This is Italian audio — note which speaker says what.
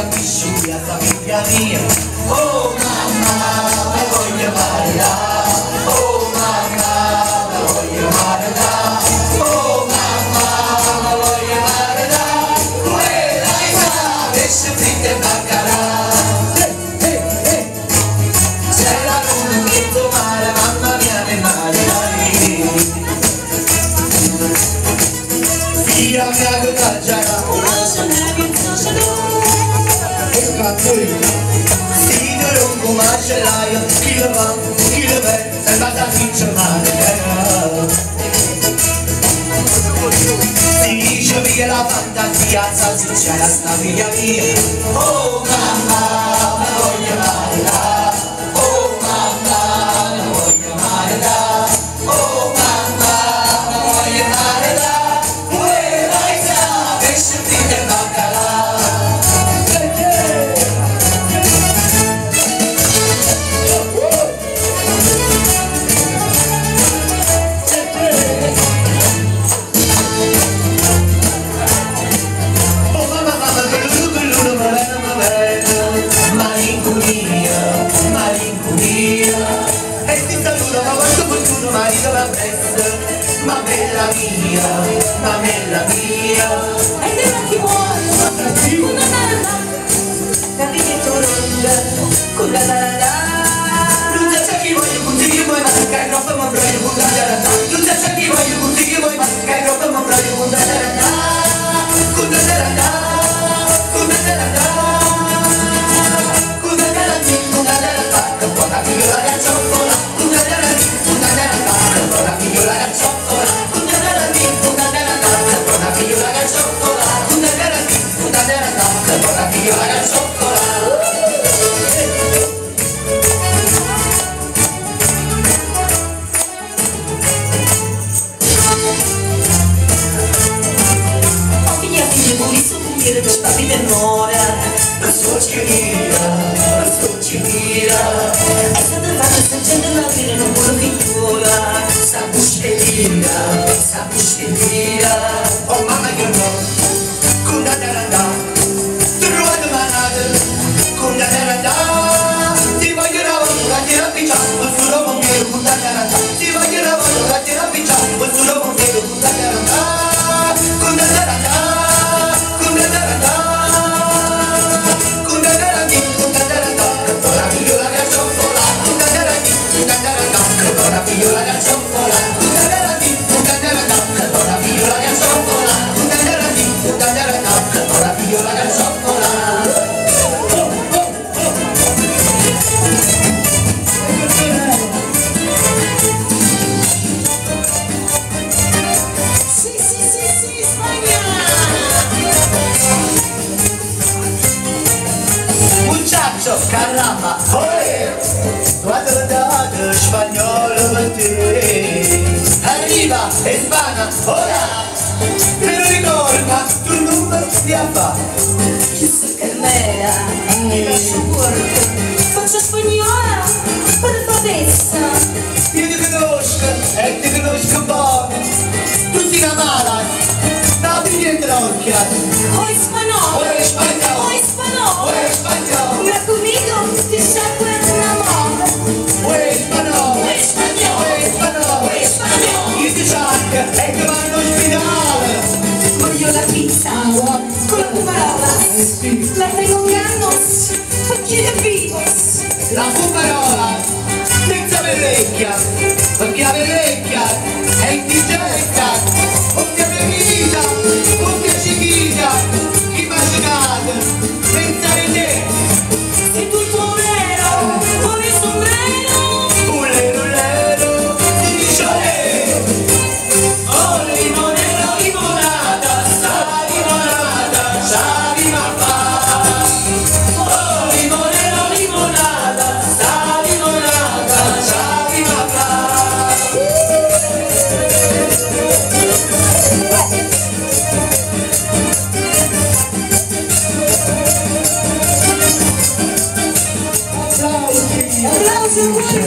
Speaker 1: capisci mia famiglia mia. Oh mamma, me voglio amare là. Oh mamma, me voglio amare là. Oh mamma, me voglio amare là. Quella è la pesce fritta e baccarà. C'era un lunghetto mare, mamma mia, ne mare dai. Via mia gotaggiara. E cazzo Stile lungo macellaio, chi lo va, chi lo vede, è andata a vincere si dice via la fantasia, salsiccia sta via via. Oh mamma, me voglio amare là. Oh mamma, me voglio amare là. Oh mamma, me voglio amare là. Quella è la pesce fritta e baccarà. Ma bella mia, ma bella mia.
Speaker 2: E te non ti vuoi, una nana, capito ronda, con la nana.
Speaker 1: Non c'è chi voglio contigo, ma che è troppo ma voglio puntare da. Non c'è chi voglio contigo, ma che è troppo ma voglio puntare da. Con la nana, con la nana. Con la nana, con la nana, che può la figliola da cioccola. Con la nana, con la nana, che può la figliola da cioccola. La scocciniera è stata fatta senza la vera non vuole pittura. Sa buschettina. Oh mamma che no, con la taranda, trovate manate, con la taranda. Ti voglio la tira picciata, il suo bombiero con la taranda. Ti voglio la tira picciata, il suo bombiero con la taranda. Con la taranda, con la taranda. Caramba, olè, quando andate spagnolo per te. Arriva e spana, ora, te lo ricorda, tu numero di affà.
Speaker 2: Chissà che mera, mi lascio corto, faccio spagnola, per favessa.
Speaker 1: Io ti conosco, e ti conosco bene. Tu sei una mala, da biglietto d'occhia.
Speaker 2: Oi spagnolo,
Speaker 1: Oi spagnolo,
Speaker 2: oi spagnolo,
Speaker 1: oi spagnolo.
Speaker 2: mi raccomando, ti segue una moda.
Speaker 1: Oi spagnolo,
Speaker 2: Oi spagnolo,
Speaker 1: oi spagnolo,
Speaker 2: oi spagnolo.
Speaker 1: io ti sacco e ti vanno all'ospedale.
Speaker 2: Voglio la pizza, con la pumarola, la tengo granos, facile vivos.
Speaker 1: La fumarola senza vellecchia, perché la vellecchia è indigesta, onde bevita, onde cicchita, immaginate, pensare te.
Speaker 2: E tu il pomero, con il sombrero,
Speaker 1: Ulero, ti dice olè. Oh limonero, limonata, sa limonata, oh limonero, limonata, sa limonata,
Speaker 2: applausi.